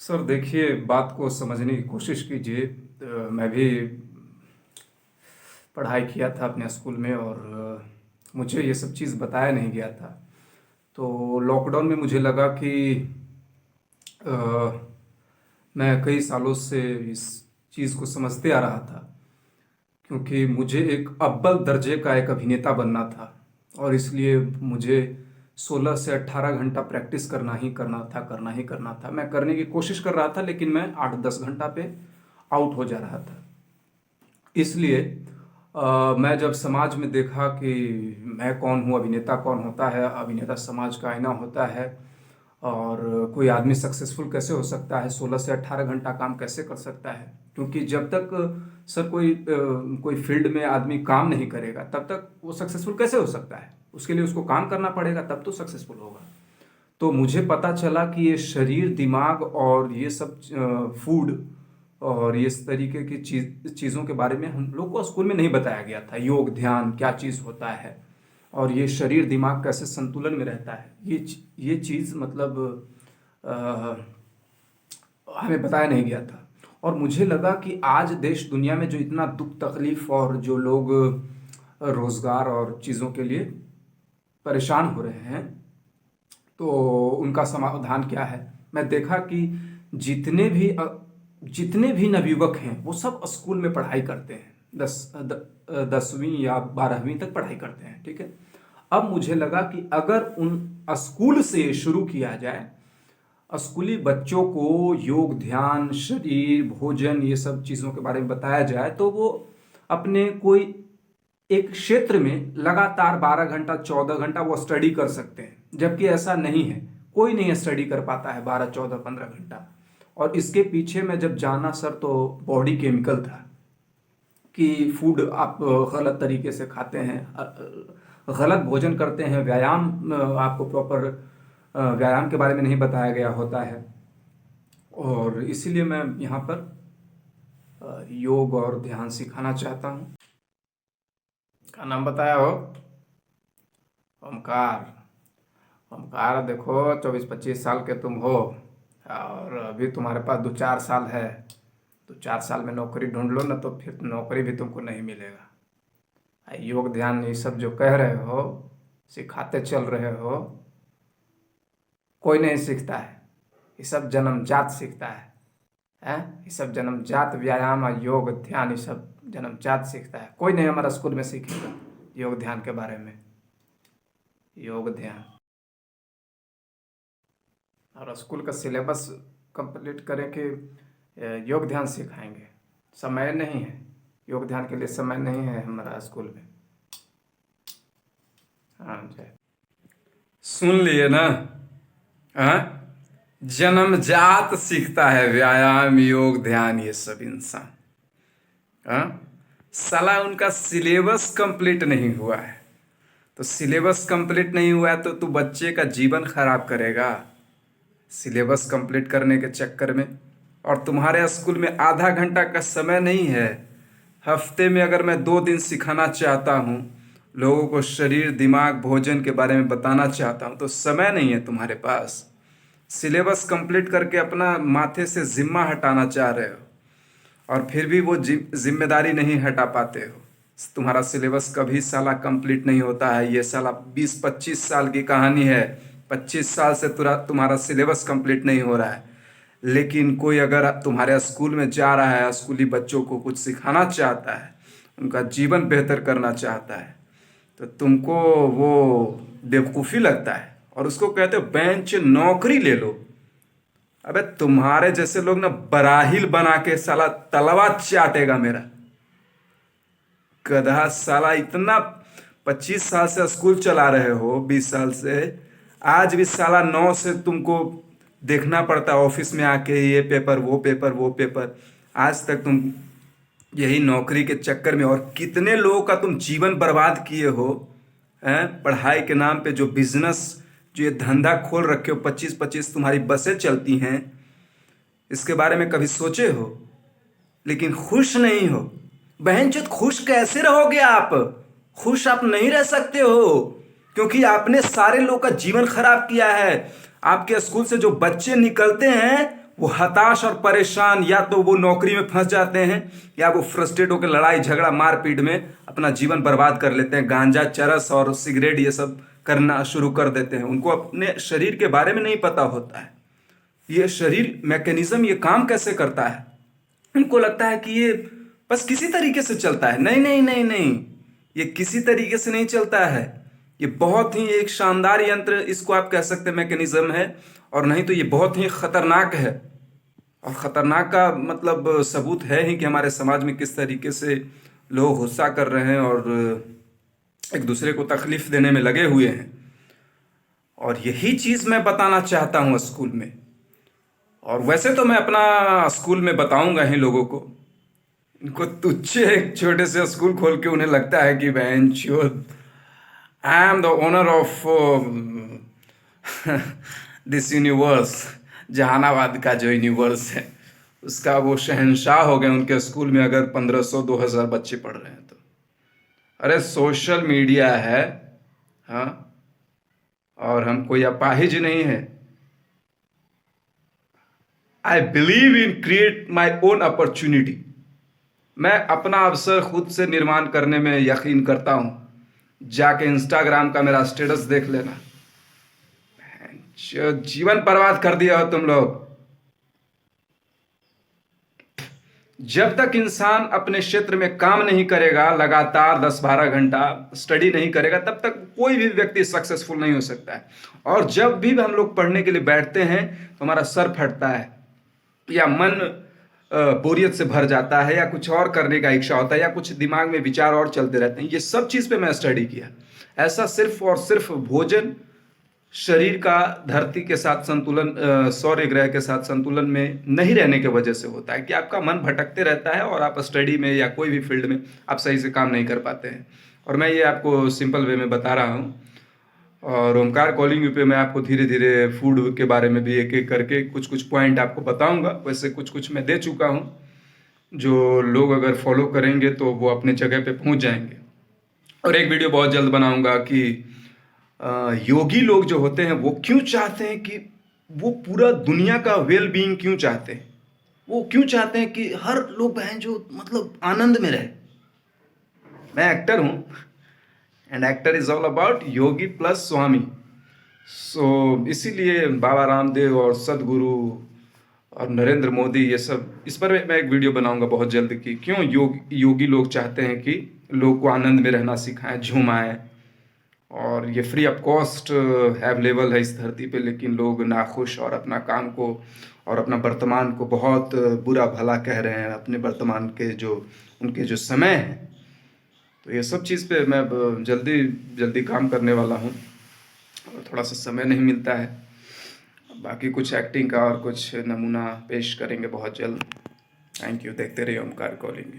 Sir देखिए, बात को समझने की कोशिश कीजिए। मैं भी पढ़ाई किया था अपने स्कूल में और मुझे ये सब चीज़ बताया नहीं गया था। तो लॉकडाउन में मुझे लगा कि अ, मैं कई सालों से इस चीज़ को समझते आ रहा था, क्योंकि मुझे एक अव्वल दर्जे का एक अभिनेता बनना था और इसलिए मुझे 16 से 18 घंटा प्रैक्टिस करना ही करना था। मैं करने की कोशिश कर रहा था, लेकिन मैं 8-10 घंटा पे आउट हो जा रहा था। इसलिए मैं जब समाज में देखा कि मैं कौन हूँ, अभिनेता कौन होता है, अभिनेता समाज का आईना होता है और कोई आदमी सक्सेसफुल कैसे हो सकता है, 16 से 18 घंटा काम कैसे कर सकता है। क्योंकि जब तक सर कोई फील्ड में आदमी काम नहीं करेगा तब तक वो सक्सेसफुल कैसे हो सकता है। उसके लिए उसको काम करना पड़ेगा, तब तो सक्सेसफुल होगा। तो मुझे पता चला कि ये शरीर, दिमाग और ये सब फूड और ये इस तरीके की चीज़ों के बारे में हम लोग को स्कूल में नहीं बताया गया था। योग, ध्यान क्या चीज़ होता है और ये शरीर दिमाग कैसे संतुलन में रहता है, ये चीज़ मतलब अ, हमें बताया नहीं गया था। और मुझे लगा कि आज देश दुनिया में जो इतना दुख तकलीफ और जो लोग रोज़गार और चीज़ों के लिए परेशान हो रहे हैं, तो उनका समाधान क्या है। मैं देखा कि जितने भी नवयुवक हैं वो सब स्कूल में पढ़ाई करते हैं, 10वीं या 12वीं तक पढ़ाई करते हैं, ठीक है। अब मुझे लगा कि अगर उन स्कूल से शुरू किया जाए, स्कूली बच्चों को योग, ध्यान, शरीर, भोजन, ये सब चीज़ों के बारे में बताया जाए, तो वो अपने कोई एक क्षेत्र में लगातार 12 घंटा, 14 घंटा वो स्टडी कर सकते हैं। जबकि ऐसा नहीं है, कोई नहीं स्टडी कर पाता है 12, 14, 15 घंटा। और इसके पीछे मैं जब जाना सर, तो बॉडी केमिकल था कि फूड आप गलत तरीके से खाते हैं, गलत भोजन करते हैं, व्यायाम आपको प्रॉपर व्यायाम के बारे में नहीं बताया गया होता है। और इसीलिए मैं यहाँ पर योग और ध्यान सिखाना चाहता हूँ। क्या नाम बताया हो? ओमकार। ओमकार, देखो 24-25 साल के तुम हो और अभी तुम्हारे पास 2-4 साल है। 2-4 साल में नौकरी ढूंढ लो ना, तो फिर नौकरी भी तुमको नहीं मिलेगा। योग ध्यान ये सब जो कह रहे हो, सिखाते चल रहे हो, कोई नहीं सीखता है। ये सब जन्मजात सीखता है। ये सब जन्मजात व्यायाम और योग ध्यान, ये सब जन्मजात सीखता है। कोई नहीं हमारा स्कूल में सीखेगा योग ध्यान के बारे में। योग ध्यान और स्कूल का सिलेबस कंप्लीट करें कि योग ध्यान सिखाएंगे। समय नहीं है, योग ध्यान के लिए समय नहीं है हमारा स्कूल में। हाँ जी, सुन लिए ना। हाँ, जन्मजात सीखता है व्यायाम, योग, ध्यान, ये सब इंसान। हाँ, साला उनका सिलेबस कंप्लीट नहीं हुआ है। तो सिलेबस कंप्लीट नहीं हुआ है तो तू बच्चे का जीवन खराब करेगा सिलेबस कंप्लीट करने के चक्कर में। और तुम्हारे स्कूल में आधा घंटा का समय नहीं है। हफ्ते में अगर मैं 2 दिन सिखाना चाहता हूँ, लोगों को शरीर, दिमाग, भोजन के बारे में बताना चाहता हूँ, तो समय नहीं है तुम्हारे पास। सिलेबस कंप्लीट करके अपना माथे से जिम्मा हटाना चाह रहे हो और फिर भी वो जिम्मेदारी नहीं हटा पाते हो। तुम्हारा सिलेबस कभी साला कंप्लीट नहीं होता है। ये साला 20-25 साल की कहानी है। 25 साल से तुम्हारा सिलेबस कंप्लीट नहीं हो रहा है। लेकिन कोई अगर तुम्हारे स्कूल में जा रहा है, स्कूली बच्चों को कुछ सिखाना चाहता है, उनका जीवन बेहतर करना चाहता है, तो तुमको वो बेवकूफ़ी लगता है और उसको कहते हो बेंच नौकरी ले लो। अबे तुम्हारे जैसे लोग ना बराहिल बना के साला तलवा चाटेगा मेरा। गधा साला, इतना 25 साल से स्कूल चला रहे हो, 20 साल से, आज भी साला 9 से तुमको देखना पड़ता है ऑफिस में आके, ये पेपर वो पेपर वो पेपर। आज तक तुम यही नौकरी के चक्कर में, और कितने लोगों का तुम जीवन बर्बाद किए हो। हैं, पढ़ाई के नाम पे जो बिजनेस, जो ये धंधा खोल रखे हो, 25-25 तुम्हारी बसें चलती हैं, इसके बारे में कभी सोचे हो? लेकिन खुश नहीं हो। बहनचोद, खुश कैसे रहोगे आप? खुश आप नहीं रह सकते हो, क्योंकि आपने सारे लोग का जीवन खराब किया है। आपके स्कूल से जो बच्चे निकलते हैं वो हताश और परेशान, या तो वो नौकरी में फंस जाते हैं या वो फ्रस्ट्रेट होकर लड़ाई झगड़ा मारपीट में अपना जीवन बर्बाद कर लेते हैं। गांजा, चरस और सिगरेट ये सब करना शुरू कर देते हैं। उनको अपने शरीर के बारे में नहीं पता होता है, ये शरीर मैकेनिज्म ये काम कैसे करता है। उनको लगता है कि ये बस किसी तरीके से चलता है। नहीं नहीं नहीं नहीं, ये किसी तरीके से नहीं चलता है। ये बहुत ही एक शानदार यंत्र, इसको आप कह सकते हैं मैकेनिज्म है, और नहीं तो ये बहुत ही खतरनाक है। और खतरनाक का मतलब सबूत है ही कि हमारे समाज में किस तरीके से लोग गुस्सा कर रहे हैं और एक दूसरे को तकलीफ देने में लगे हुए हैं। और यही चीज़ मैं बताना चाहता हूँ स्कूल में। और वैसे तो मैं अपना स्कूल में बताऊंगा ही लोगों को। इनको तुच्छ एक छोटे से स्कूल खोल के उन्हें लगता है कि बहन चोद, I am the owner of this universe. Jehanabad का जो यूनिवर्स है उसका वो शहंशाह हो गए उनके स्कूल में, अगर 1500-2000 बच्चे पढ़ रहे हैं तो। अरे सोशल मीडिया है, हाँ, और हम कोई अपाहिज नहीं है। I believe in create my own opportunity. मैं अपना अवसर खुद से निर्माण करने में यकीन करता हूं। जाके इंस्टाग्राम का मेरा स्टेटस देख लेना। जीवन बर्बाद कर दिया हो तुम लोग। जब तक इंसान अपने क्षेत्र में काम नहीं करेगा, लगातार 10-12 घंटा स्टडी नहीं करेगा, तब तक कोई भी व्यक्ति सक्सेसफुल नहीं हो सकता है। और जब भी हम लोग पढ़ने के लिए बैठते हैं तो हमारा सर फटता है, या मन बोरियत से भर जाता है, या कुछ और करने का इच्छा होता है, या कुछ दिमाग में विचार और चलते रहते हैं। ये सब चीज़ पे मैं स्टडी किया। ऐसा सिर्फ और सिर्फ भोजन, शरीर का धरती के साथ संतुलन, सौर्य ग्रह के साथ संतुलन में नहीं रहने की वजह से होता है कि आपका मन भटकते रहता है और आप स्टडी में या कोई भी फील्ड में आप सही से काम नहीं कर पाते हैं। और मैं ये आपको सिंपल वे में बता रहा हूँ। और ओमकार कॉलिंग यू पे मैं आपको धीरे धीरे फूड के बारे में भी एक एक करके कुछ कुछ पॉइंट आपको बताऊंगा। वैसे कुछ कुछ मैं दे चुका हूँ, जो लोग अगर फॉलो करेंगे तो वो अपने जगह पे पहुँच जाएंगे। और एक वीडियो बहुत जल्द बनाऊंगा कि योगी लोग जो होते हैं वो क्यों चाहते हैं कि वो पूरा दुनिया का वेल बीइंग क्यों चाहते हैं। वो क्यों चाहते हैं कि हर लोग बहन जो मतलब आनंद में रहे। मैं एक्टर हूँ, and actor is all about yogi plus swami. सो इसीलिए बाबा रामदेव और सदगुरु और नरेंद्र मोदी, ये सब, इस पर मैं एक वीडियो बनाऊंगा बहुत जल्द कि क्यों योगी लोग चाहते हैं कि लोग को आनंद में रहना सिखाएं, झूमाएं। और ये फ्री ऑफ कॉस्ट अवेलेबल है इस धरती पे, लेकिन लोग नाखुश और अपना काम को और अपना वर्तमान को बहुत बुरा भला कह रहे हैं, अपने वर्तमान के जो उनके जो समय है। तो ये सब चीज़ पे मैं जल्दी जल्दी काम करने वाला हूँ, और थोड़ा सा समय नहीं मिलता है। बाकी कुछ एक्टिंग का और कुछ नमूना पेश करेंगे बहुत जल्द। Thank you. देखते रहिए ओमकार कॉलिंग।